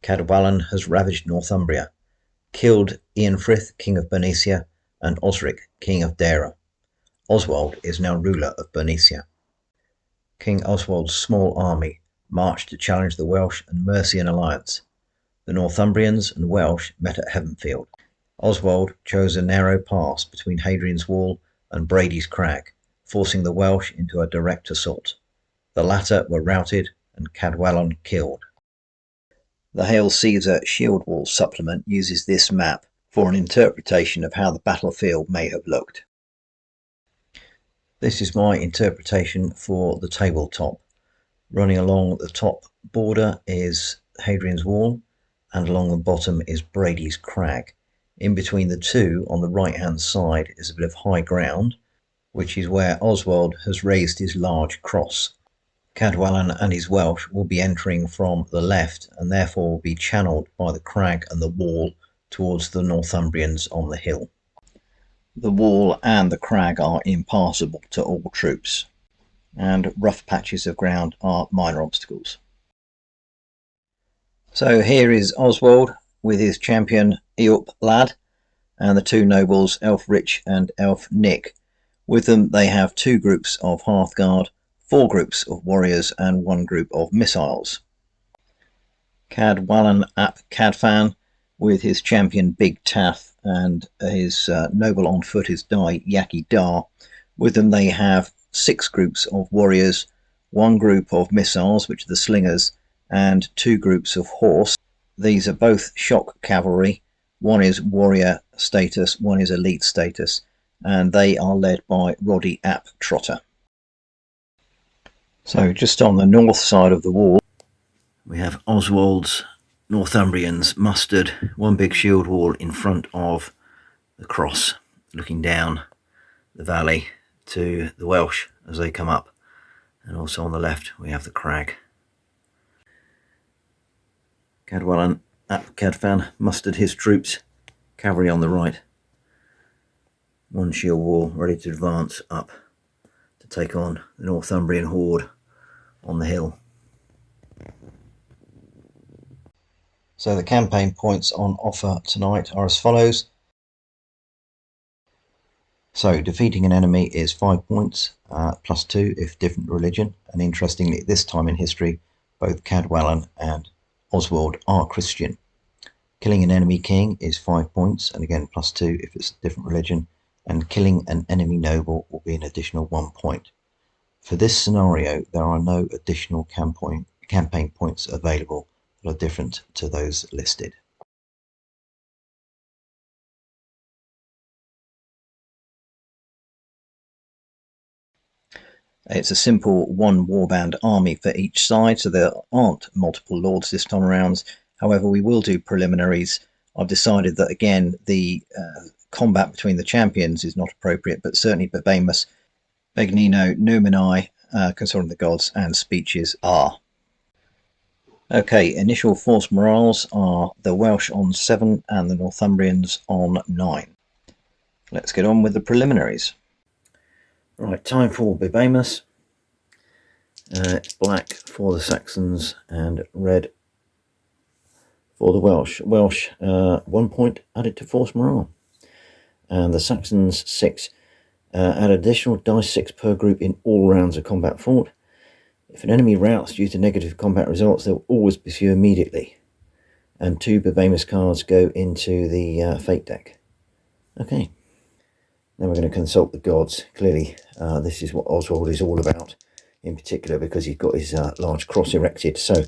Cadwallon has ravaged Northumbria, killed Eanfrith, king of Bernicia, and Osric, king of Dara. Oswald is now ruler of Bernicia. King Oswald's small army marched to challenge the Welsh and Mercian alliance. The Northumbrians and Welsh met at Heavenfield. Oswald chose a narrow pass between Hadrian's Wall and Brady's Crag, forcing the Welsh into a direct assault. The latter were routed and Cadwallon killed. The Hail Caesar Shield Wall supplement uses this map for an interpretation of how the battlefield may have looked. This is my interpretation for the tabletop. Running along the top border is Hadrian's Wall, and along the bottom is Brady's Crag. In between the two, on the right hand side, is a bit of high ground, which is where Oswald has raised his large cross. Cadwallon and his Welsh will be entering from the left and therefore will be channelled by the crag and the wall towards the Northumbrians on the hill. The wall and the crag are impassable to all troops, and rough patches of ground are minor obstacles. So here is Oswald with his champion Eop Lad and the two nobles Elf Rich and Elf Nick. With them they have two groups of Hearthguard, 4 groups of warriors and 1 group of missiles. Cadwallon ap Cadfan with his champion Big Taff and his noble on foot is Dai Yaki Dar. With them they have 6 groups of warriors, 1 group of missiles, which are the slingers, and 2 groups of horse. These are both shock cavalry. One is warrior status, one is elite status, and they are led by Roddy ap Trotter. So just on the north side of the wall we have Oswald's Northumbrians mustered, one big shield wall in front of the cross, looking down the valley to the Welsh as they come up, and also on the left we have the crag. Cadwallon ap Cadfan mustered his troops, cavalry on the right, one shield wall ready to advance up to take on the Northumbrian horde on the hill. So the campaign points on offer tonight are as follows. So defeating an enemy is 5 points, plus 2 if different religion, and interestingly at this time in history both Cadwallon and Oswald are Christian. Killing an enemy king is 5 points, and again plus 2 if it's a different religion, and killing an enemy noble will be an additional 1 point. For this scenario there are no additional campaign points available that are different to those listed. It's a simple 1 warband army for each side, so there aren't multiple lords this time around. However, we will do preliminaries. I've decided that again the combat between the champions is not appropriate, but certainly Bebamus, Begnino, Numini, Consulting the Gods and Speeches are. Okay, initial force morales are the Welsh on 7 and the Northumbrians on 9. Let's get on with the preliminaries. Right, time for Bebamus. It's black for the Saxons and red for the Welsh. Welsh 1 point added to force morale, and the Saxons 6. Add additional dice 6 per group in all rounds of combat fought. If an enemy routs due to negative combat results, they'll always pursue immediately. And 2 Bebamus cards go into the fate deck. Okay. Then we're going to consult the gods. Clearly, this is what Oswald is all about, in particular because he's got his large cross erected. So,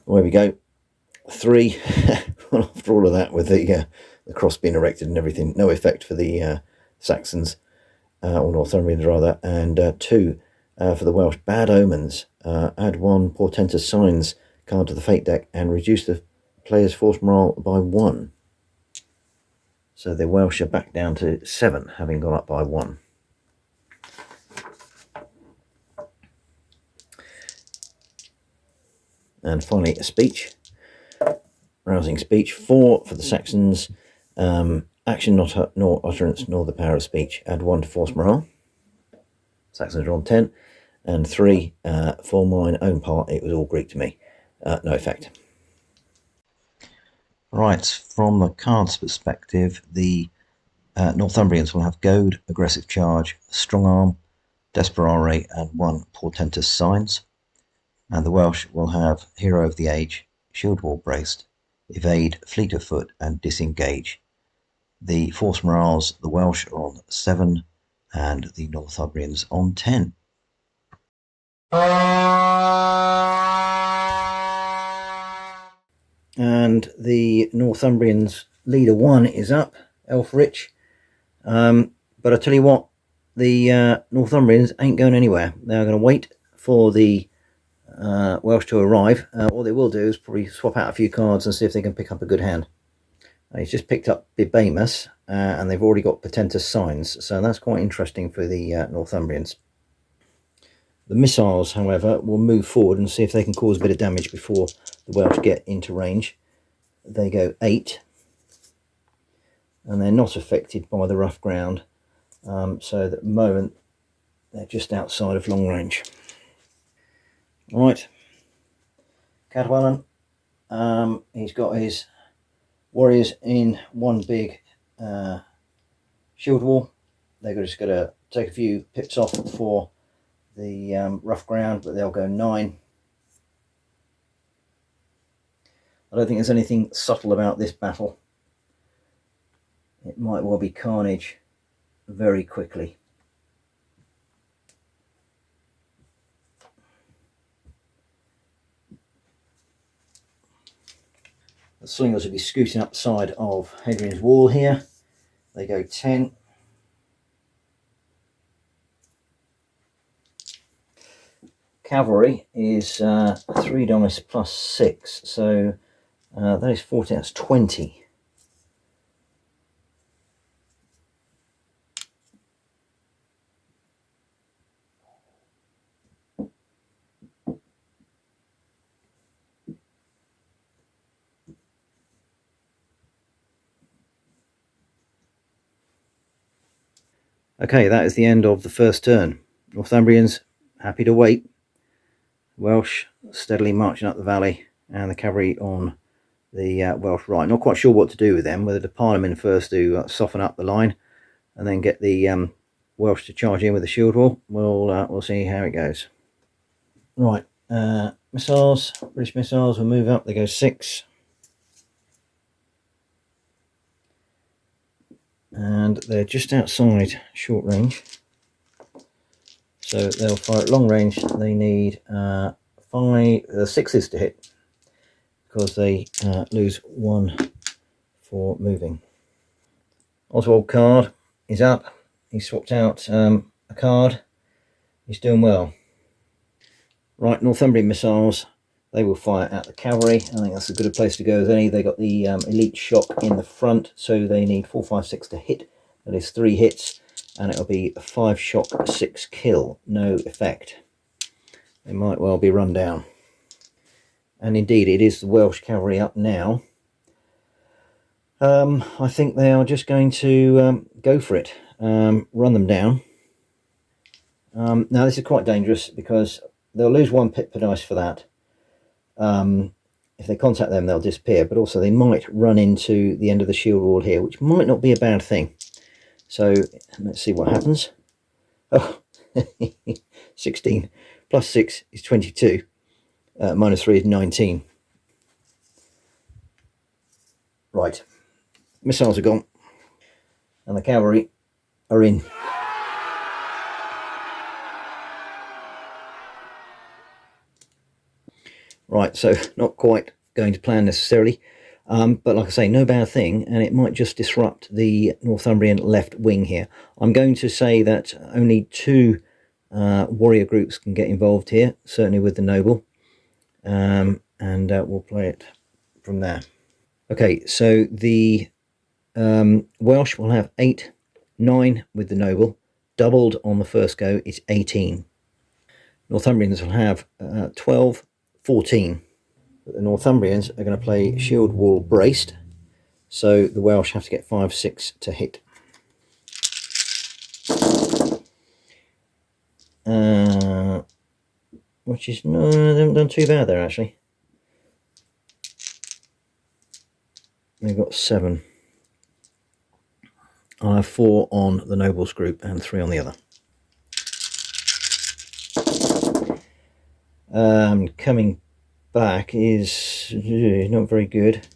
away we go. 3. Well, after all of that, with the cross being erected and everything, no effect for the Saxons, or Northumbrians rather. And 2 for the Welsh. Bad omens. Add 1 portentous signs card to the fate deck and reduce the player's force morale by 1. So the Welsh are back down to 7, having gone up by 1. And finally, a speech. Rousing speech. 4 for the Saxons. Action nor utterance nor the power of speech. Add 1 to force morale. Saxons are on 10. And 3 for mine own part. It was all Greek to me. No effect. Right, from the cards perspective, the Northumbrians will have Goad, Aggressive Charge, Strong Arm, Desperare, and 1 Portentous Signs. And the Welsh will have Hero of the Age, Shield Wall Braced, Evade, Fleet of Foot, and Disengage. The Force Morales, the Welsh are on 7, and the Northumbrians on 10. And the Northumbrians leader 1 is up, Elfrich. But I tell you what, the Northumbrians ain't going anywhere. They're going to wait for the Welsh to arrive. What they will do is probably swap out a few cards and see if they can pick up a good hand. He's just picked up Bibamus, and they've already got Portentous Signs, so that's quite interesting for the Northumbrians. The missiles, however, will move forward and see if they can cause a bit of damage before the Welsh get into range. They go 8, and they're not affected by the rough ground, so at the moment they're just outside of long range. Right, Cadwallon, he's got his warriors in one big shield wall. They're just going to take a few pips off for the rough ground, but they'll go 9. I don't think there's anything subtle about this battle. It might well be carnage very quickly. The slingers will be scooting up the side of Hadrian's wall here. They go 10. Cavalry is 3 dice plus 6, so that is 40, that's 20. Okay, that is the end of the first turn. Northumbrians happy to wait. Welsh steadily marching up the valley, and the cavalry on the Welsh right. Not quite sure what to do with them, whether to pile them in first to soften up the line and then get the Welsh to charge in with the shield wall. We'll see how it goes. Right, missiles, British missiles will move up. They go 6. And they're just outside short range, so they'll fire at long range. They need 6s to hit because they lose 1 for moving. Oswald card is up. He swapped out a card. He's doing well. Right, Northumbrian missiles, they will fire at the cavalry. I think that's as good a place to go as any. They got the elite shock in the front, so they need 4, 5, 6 to hit. That is 3 hits, and it'll be a 5 shock, 6 kill. No effect. They might well be run down. And indeed, it is the Welsh cavalry up now. I think they are just going to go for it, run them down. Now, this is quite dangerous because they'll lose 1 pip per dice for that. If they contact them, they'll disappear, but also they might run into the end of the shield wall here, which might not be a bad thing. So let's see what happens. Oh, 16 plus 6 is 22. Minus 3 is 19. Right, missiles are gone, and the cavalry are in. Right, so not quite going to plan necessarily, but like I say, no bad thing, and it might just disrupt the Northumbrian left wing here. I'm going to say that only 2 warrior groups can get involved here, certainly with the noble, and we'll play it from there. Okay, so the Welsh will have 8, 9 with the noble, doubled on the first go, it's 18. Northumbrians will have 12, 14. But the Northumbrians are going to play shield wall braced, so the Welsh have to get 5, 6 to hit. Which is, no, they haven't done too bad there actually. They've got 7. I have 4 on the nobles group and 3 on the other. Coming back is not very good.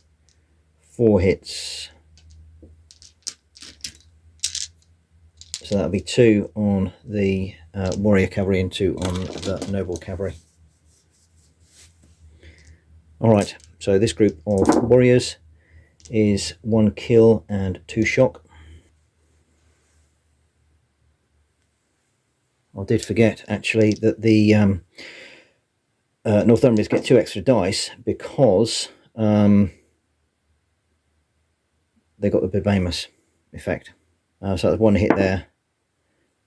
4 hits. So that'll be 2 on the warrior cavalry and 2 on the noble cavalry. Alright, so this group of warriors is 1 kill and 2 shock. I did forget actually that the Northumbrians get 2 extra dice because they got the Bibamus effect. So that's 1 hit there,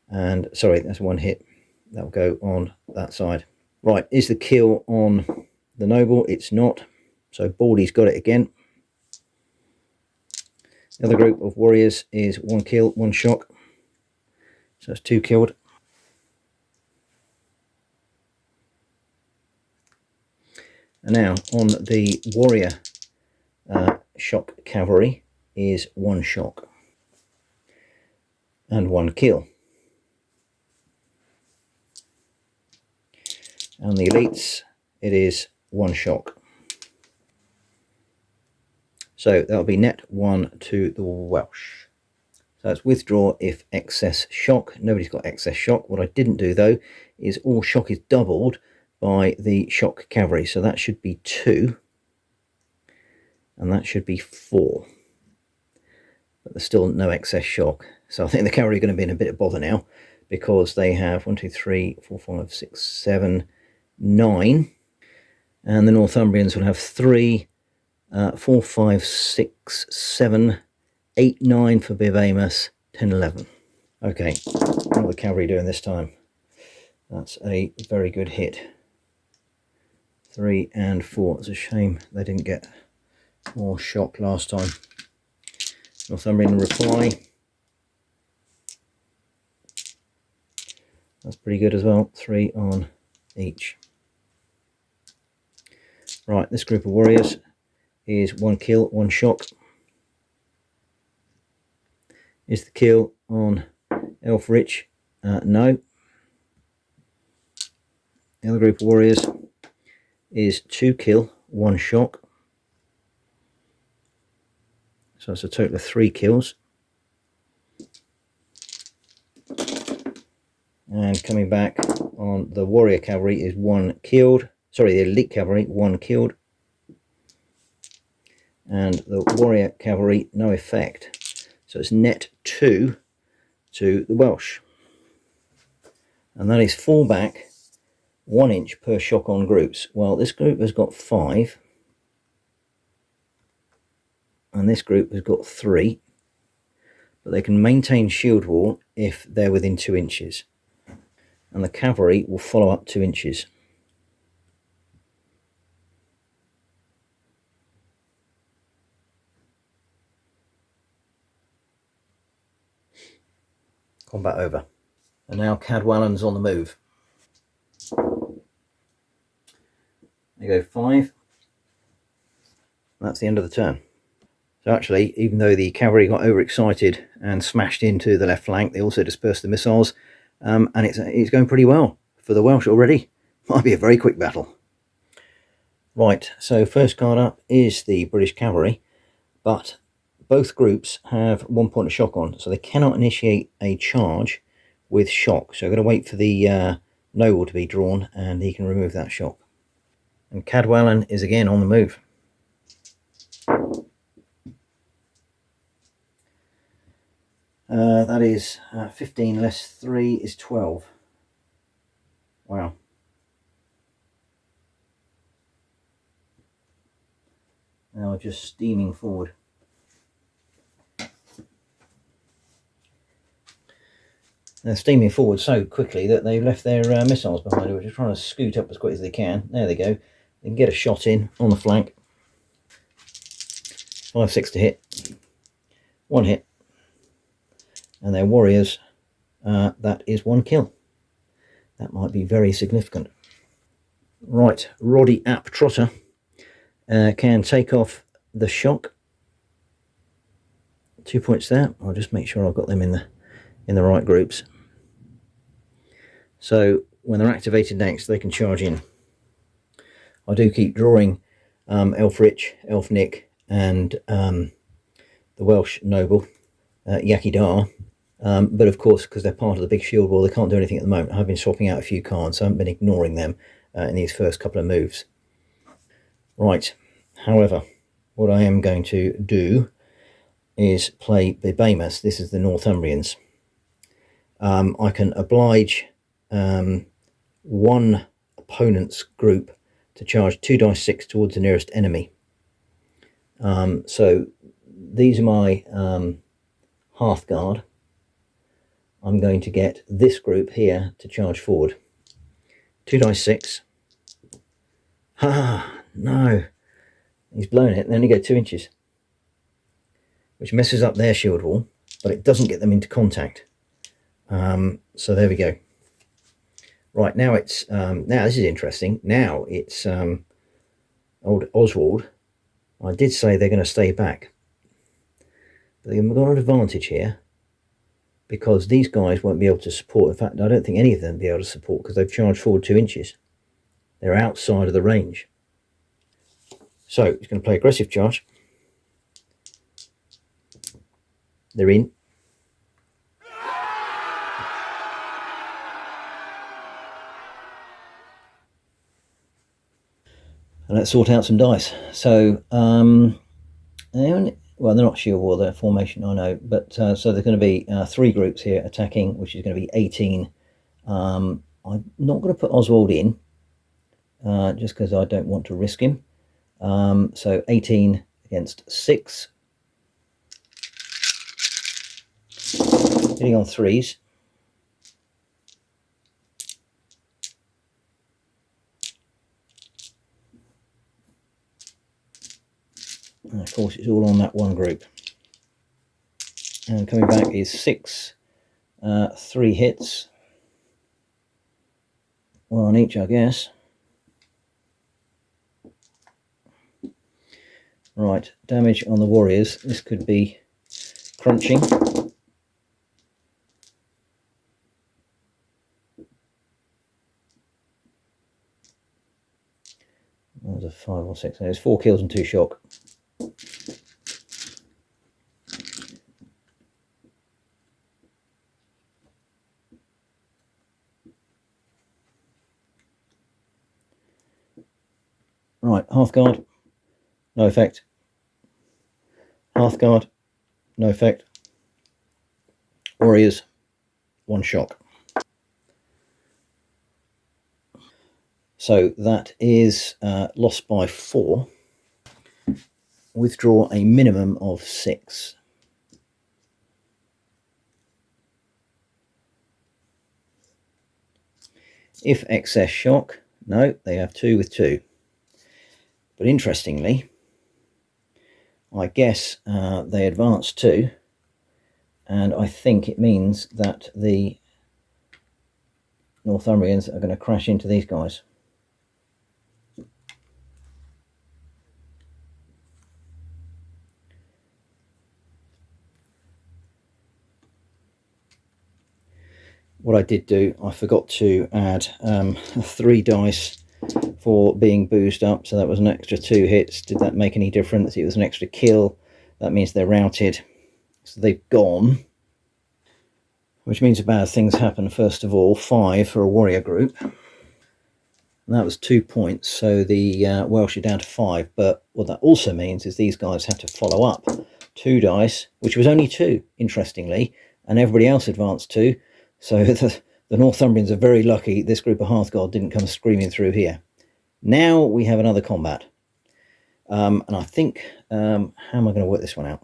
and sorry, that's 1 hit. That will go on that side. Right, is the kill on the noble? It's not. So Baldy's got it again. The other group of warriors is 1 kill, 1 shock. So that's 2 killed. And now on the warrior shock cavalry is 1 shock and 1 kill. And the elites, it is 1 shock. So that'll be net 1 to the Welsh. So that's withdraw if excess shock. Nobody's got excess shock. What I didn't do though is all shock is doubled by the shock cavalry. So that should be 2. And that should be 4. But there's still no excess shock. So I think the cavalry are going to be in a bit of bother now, because they have 1, 2, 3, 4, 5, 6, 7, 9. And the Northumbrians will have 3, 4, 5, 6, 7, 8, 9 for Bibamus, 10, 11. Okay, what are the cavalry doing this time? That's a very good hit. 3 and 4. It's a shame they didn't get more shock last time. Northumbrian reply. That's pretty good as well. 3 on each. Right, this group of warriors is 1 kill, 1 shock. Is the kill on Elfrich? No. The other group of warriors is 2 kill, 1 shock. So it's a total of 3 kills. And coming back on the warrior cavalry is 1 killed. Sorry, the elite cavalry, 1 killed. And the warrior cavalry, no effect. So it's net 2 to the Welsh. And that is fall back 1 inch per shock on groups. Well, this group has got 5. And this group has got 3. But they can maintain shield wall if they're within 2 inches. And the cavalry will follow up 2 inches. Combat over. And now Cadwallon's on the move. They go 5. That's the end of the turn. So actually, even though the cavalry got overexcited and smashed into the left flank, they also dispersed the missiles. And it's going pretty well for the Welsh already. Might be a very quick battle. Right, so first card up is the British cavalry, but both groups have 1 point of shock on, so they cannot initiate a charge with shock. So I'm going to wait for the noble to be drawn, and he can remove that shock. And Cadwallon is again on the move. That is 15 less 3 is 12. Wow. Now just steaming forward. They're steaming forward so quickly that they've left their missiles behind, which are trying to scoot up as quick as they can. There they go. They can get a shot in on the flank. 5, 6 to hit. 1 hit. And their warriors, that is 1 kill. That might be very significant. Right, Roddy Ap Trotter can take off the shock 2 points there. I'll just make sure I've got them in the right groups. So when they're activated next, they can charge in. I do keep drawing Elf Rich, Elf Nick, and the Welsh noble, Yakidar. But of course, because they're part of the big shield wall, they can't do anything at the moment. I've been swapping out a few cards, so I haven't been ignoring them in these first couple of moves. Right, however, what I am going to do is play the Behemoths. This is the Northumbrians. I can oblige one opponent's group to charge 2 dice 6 towards the nearest enemy. So these are my Hearthguard. I'm going to get this group here to charge forward. 2 dice 6. Ah, no. He's blown it and they only go 2 inches. Which messes up their shield wall, but it doesn't get them into contact. So there we go. Right, now it's, now this is interesting. Now it's old Oswald. I did say they're going to stay back. But they've got an advantage here, because these guys won't be able to support. In fact, I don't think any of them will be able to support because they've charged forward 2 inches. They're outside of the range. So he's going to play aggressive charge. They're in. And let's sort out some dice. So, well, they're not shield wall, they're formation, I know. But so there's going to be 3 groups here attacking, which is going to be 18. I'm not going to put Oswald in, just because I don't want to risk him. So 18 against 6. Hitting on 3s. And of course, it's all on that one group. And coming back is 6, 3 hits. 1 on each, I guess. Right, damage on the warriors. This could be crunching. That was a 5 or 6. There's 4 kills and 2 shock. Right, Hearthguard, no effect. Hearthguard, no effect. Warriors, 1 shock. So that is lost by 4. Withdraw a minimum of 6. If excess shock, no, they have 2 with 2. But interestingly, I guess they advance 2, and I think it means that the Northumbrians are going to crash into these guys. What I did do, I forgot to add 3 dice for being boozed up, so that was an extra 2 hits. Did that make any difference? It was an extra kill. That means they're routed, so they've gone, which means bad things happen. First of all, 5 for a warrior group, and that was 2 points, so the Welsh are down to 5. But what that also means is these guys have to follow up 2 dice, which was only 2, interestingly, and everybody else advanced 2. So the Northumbrians are very lucky this group of Hearthguard didn't come screaming through here. Now we have another combat. And I think, how am I going to work this one out?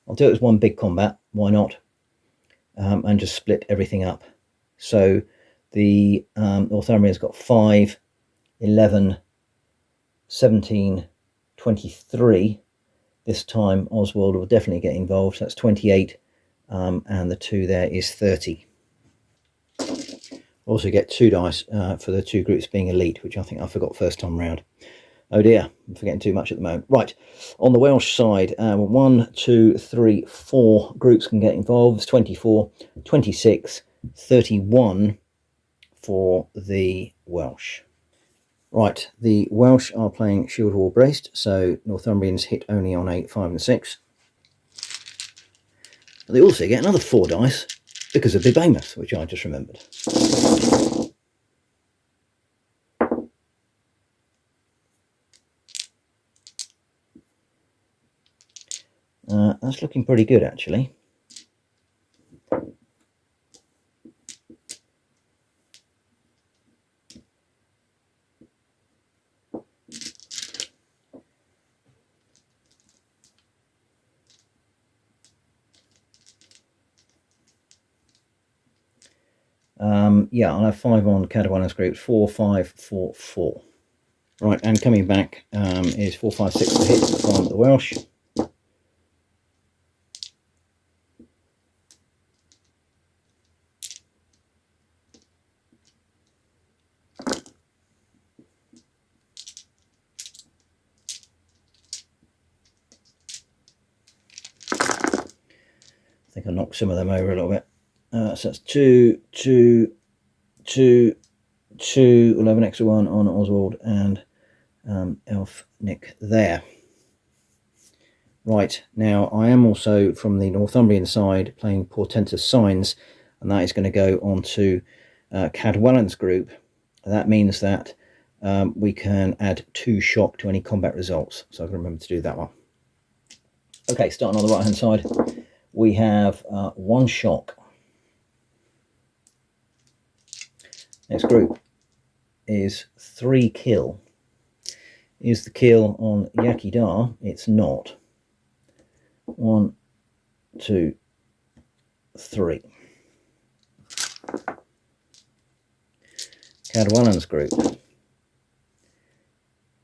I'll do it as one big combat, why not? And just split everything up. So the Northumbrians got 5, 11, 17, 23. This time Oswald will definitely get involved, so that's 28. And the 2 there is 30. Also get 2 dice for the 2 groups being elite, which I think I forgot first time round. Oh dear, I'm forgetting too much at the moment. Right, on the Welsh side, 1, 2, 3, 4 groups can get involved. 24, 26, 31 for the Welsh. Right, the Welsh are playing Shield Wall Braced, so Northumbrians hit only on 8, 5 and 6. But they also get another 4 dice because of the behemoth, which I just remembered. That's looking pretty good, actually. Yeah, I'll have 5 on Cadwallon's group. 4, 5, 4, 4. Right, and coming back is 4, 5, 6 to hit on the Welsh. I think I knocked some of them over a little bit. So that's 2, 2, 2, 2. We'll have an extra one on Oswald and Elf Nick there. Right, now I am also from the Northumbrian side playing Portentous Signs, and that is going to go on to Cadwallon's group. That means that we can add 2 shock to any combat results, so I can remember to do that one. Okay, starting on the right hand side, we have 1 shock. Next group is 3 kill. Is the kill on Yakidar? It's not. 1, 2, 3. Cadwallon's group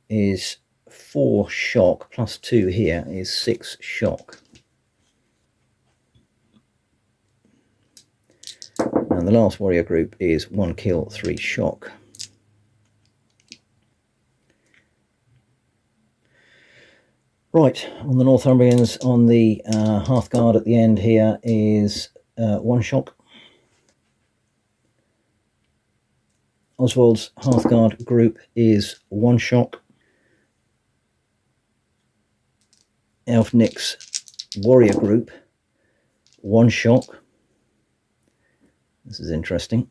is 4 shock plus 2 here is 6 shock. And the last warrior group is 1 kill, 3 shock. Right, on the Northumbrians, on the Hearthguard at the end here is 1 shock. Oswald's Hearthguard group is 1 shock. Elf Nick's warrior group, 1 shock. This is interesting.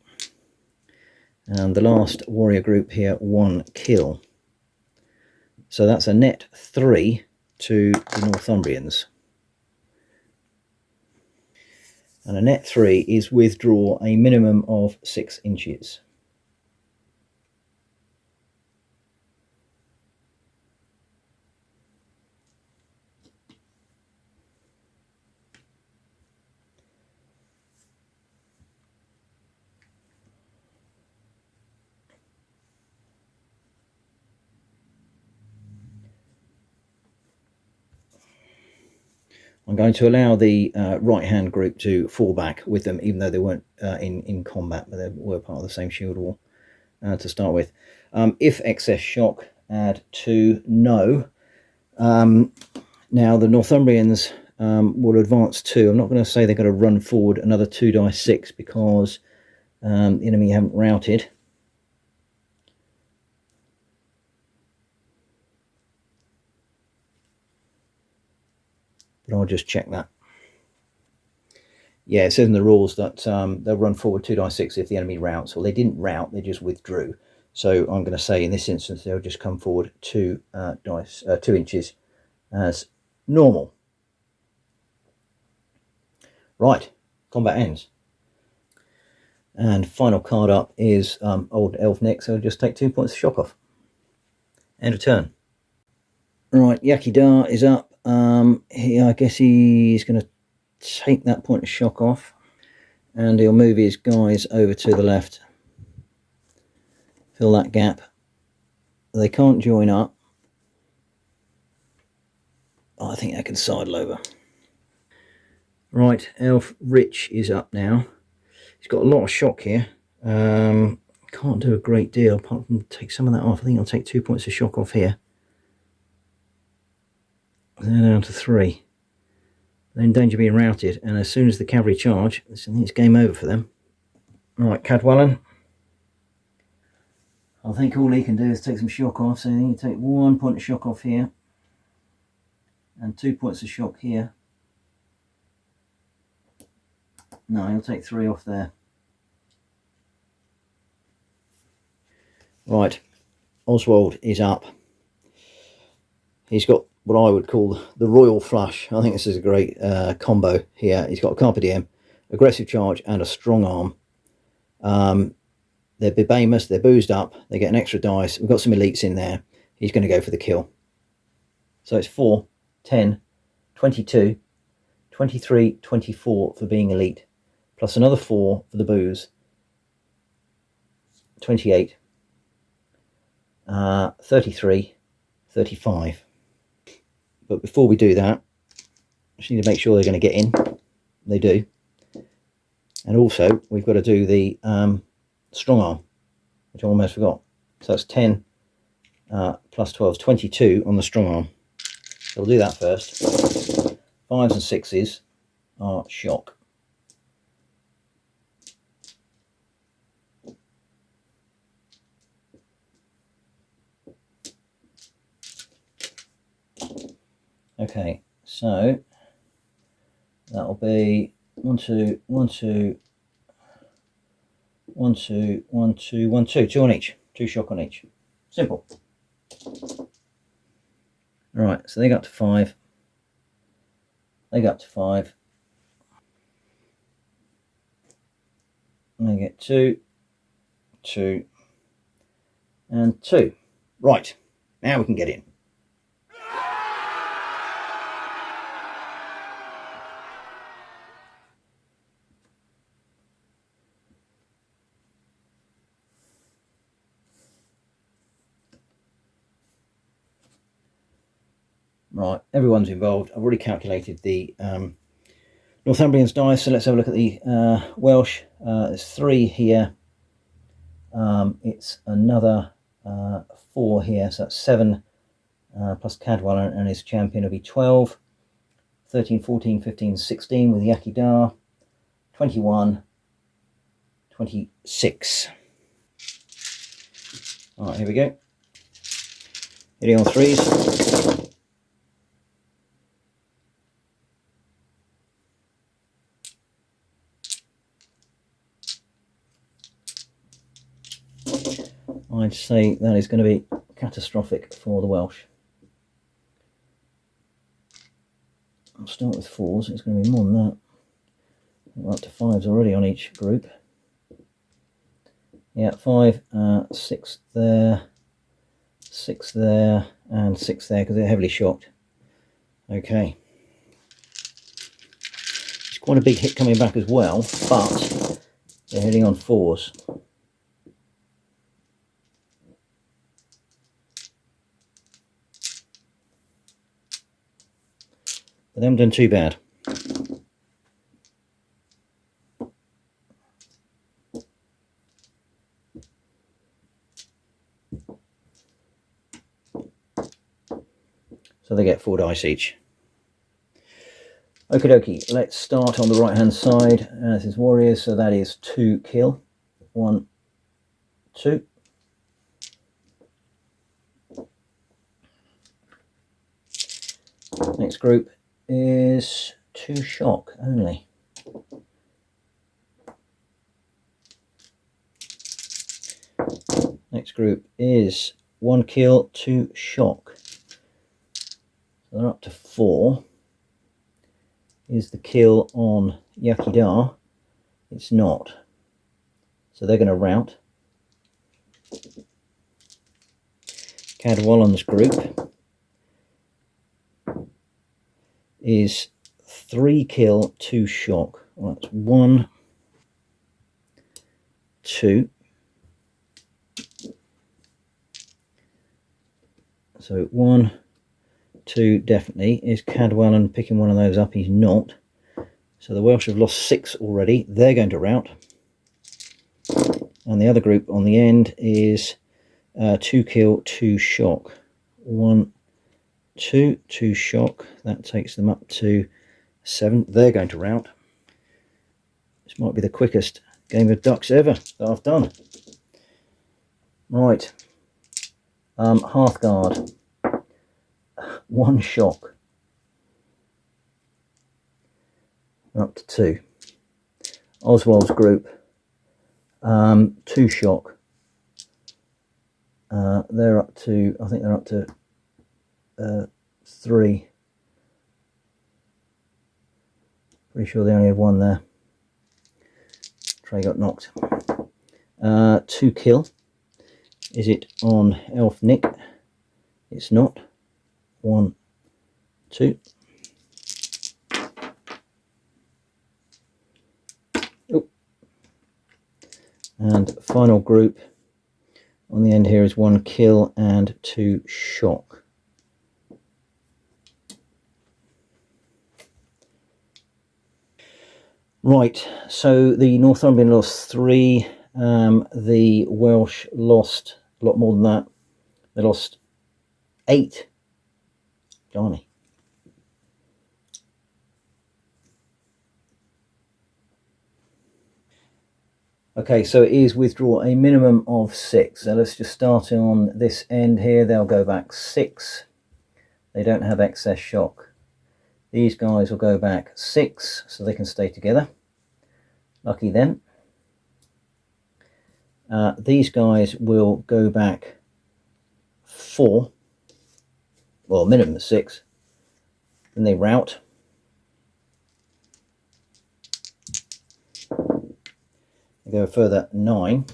And the last warrior group here, 1 kill. So that's a net 3 to the Northumbrians. And a net 3 is withdraw a minimum of 6 inches. I'm going to allow the right-hand group to fall back with them, even though they weren't in combat, but they were part of the same shield wall to start with. If excess shock, add 2. No. Now the Northumbrians will advance 2. I'm not going to say they're going to run forward another 2 dice 6 because the enemy haven't routed. But I'll just check that. Yeah, it says in the rules that they'll run forward 2 dice 6 if the enemy routs. Well, they didn't rout, they just withdrew. So I'm going to say in this instance they'll just come forward 2 inches as normal. Right, combat ends. And final card up is old Elf Nick, so just take 2 points of shock off. End of turn. Right, Yakidar is up. I guess he's going to take that point of shock off, and he'll move his guys over to the left. Fill that gap. They can't join up. I think I can sidle over. Right, Elf Rich is up now. He's got a lot of shock here. Can't do a great deal apart from take some of that off. I think I'll take 2 points of shock off here. They're down to 3. They're in danger of being routed, and as soon as the cavalry charge, I think it's game over for them. Right, Cadwallon. I think all he can do is take some shock off, so you take 1 point of shock off here, and 2 points of shock here. No, he'll take 3 off there. Right, Oswald is up. He's got what I would call the royal flush. I think this is a great combo here. He's got a carpe diem, aggressive charge, and a strong arm. They're bebamus, they're boozed up, they get an extra dice. We've got some elites in there. He's going to go for the kill. So it's 4, 10, 22, 23, 24 for being elite, plus another 4 for the booze. 28, 33, 35. But before we do that, I just need to make sure they're going to get in. They do. And also, we've got to do the strong arm, which I almost forgot. So that's 10 plus 12 is 22 on the strong arm. So we'll do that first. 5s and 6s are shock. Okay, so that'll be 1, 2, 1, 2, 1, 2, 1, 2, 1, 2, 2 on each, 2 shock on each. Simple. Right, so they go up to 5. They go up to 5. And they get 2, 2, and 2. Right, now we can get in. Right, everyone's involved. I've already calculated the Northumbrians dice, so let's have a look at the Welsh. There's 3 here. It's another 4 here, so that's 7 plus Cadwallon and his champion will be 12. 13, 14, 15, 16 with Yaki Dar. 21, 26. Alright, here we go. Hitting on 3s. I'd say that is going to be catastrophic for the Welsh. I'll start with 4s, it's going to be more than that. We're up to 5s already on each group. Yeah, 5, 6 there, 6 there, and 6 there because they're heavily shocked. Okay. It's quite a big hit coming back as well, but they're hitting on 4s. But they haven't done too bad. So they get 4 dice each. Okie dokie, let's start on the right hand side. This is warriors, so that is 2 kill. 1, 2. Next group is 2 shock only. Next group is 1 kill, 2 shock. So they're up to 4. Is the kill on Yaki Dar? It's not. So they're going to rout. Cadwallon's group is 3 kill, 2 shock. Well, that's 1, 2. So 1, 2 definitely. Is Cadwallon picking one of those up? He's not. So the Welsh have lost 6 already. They're going to rout. And the other group on the end is 2 kill, 2 shock. 1, 2 shock. That takes them up to 7. They're going to rout. This might be the quickest game of ducks ever that I've done. Right. Hearthguard. 1 shock. Up to 2. Oswald's group. 2 shock. They're up to, I think they're up to 3. Pretty sure they only had 1 there. Trey got knocked. 2 kill. Is it on Elf Nick? It's not. 1, 2. Oh. And final group on the end here is 1 kill and 2 shock. Right, so the Northumbrian lost 3, the Welsh lost a lot more than that. They lost 8. Blimey. Okay, so it is withdraw a minimum of 6. So let's just start on this end here. They'll go back 6. They don't have excess shock. These guys will go back 6, so they can stay together. Lucky them. These guys will go back 4. Well, minimum of 6. Then they rout. They go further 9.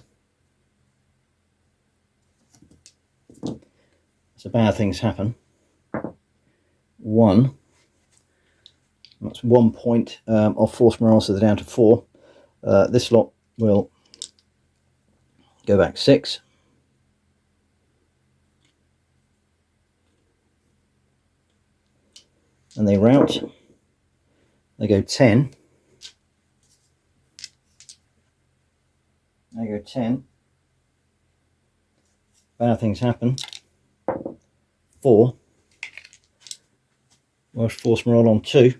So bad things happen. 1. That's 1 point of force morale, so they're down to 4. This lot will go back 6. And they rout. They go 10. They go 10. Bad things happen. 4. Welsh force morale on 2.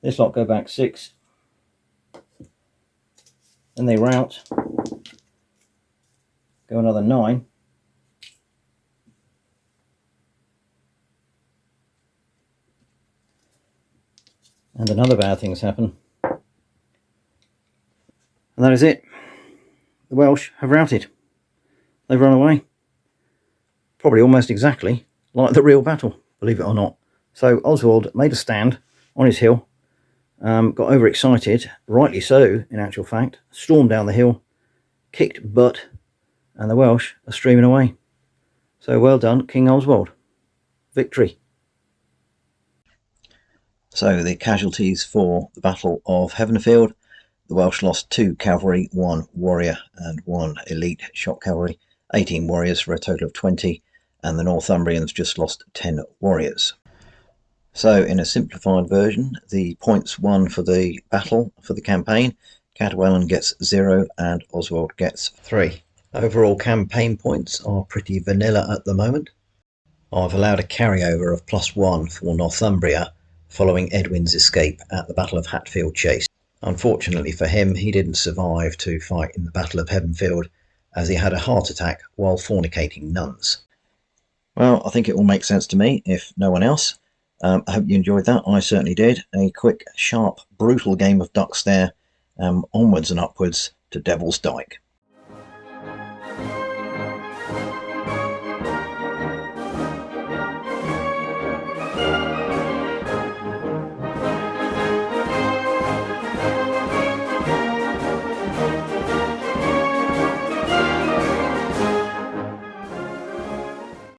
This lot go back 6. Then they rout. Go another 9. And another bad things happen. And that is it. The Welsh have routed. They've run away. Probably almost exactly like the real battle, believe it or not. So Oswald made a stand on his hill, got overexcited, rightly so in actual fact, stormed down the hill, kicked butt, and the Welsh are streaming away. So well done, King Oswald. Victory. So the casualties for the Battle of Heavenfield. The Welsh lost 2 cavalry, 1 warrior and 1 elite shock cavalry, 18 warriors for a total of 20, and the Northumbrians just lost 10 warriors. So in a simplified version, the points won for the battle for the campaign, Cadwallon gets 0 and Oswald gets 3. Overall campaign points are pretty vanilla at the moment. I've allowed a carryover of +1 for Northumbria following Edwin's escape at the Battle of Hatfield Chase. Unfortunately for him, he didn't survive to fight in the Battle of Heavenfield as he had a heart attack while fornicating nuns. Well, I think it all makes sense to me, if no one else. I hope you enjoyed that. I certainly did. A quick, sharp, brutal game of ducks there, onwards and upwards to Devil's Dyke.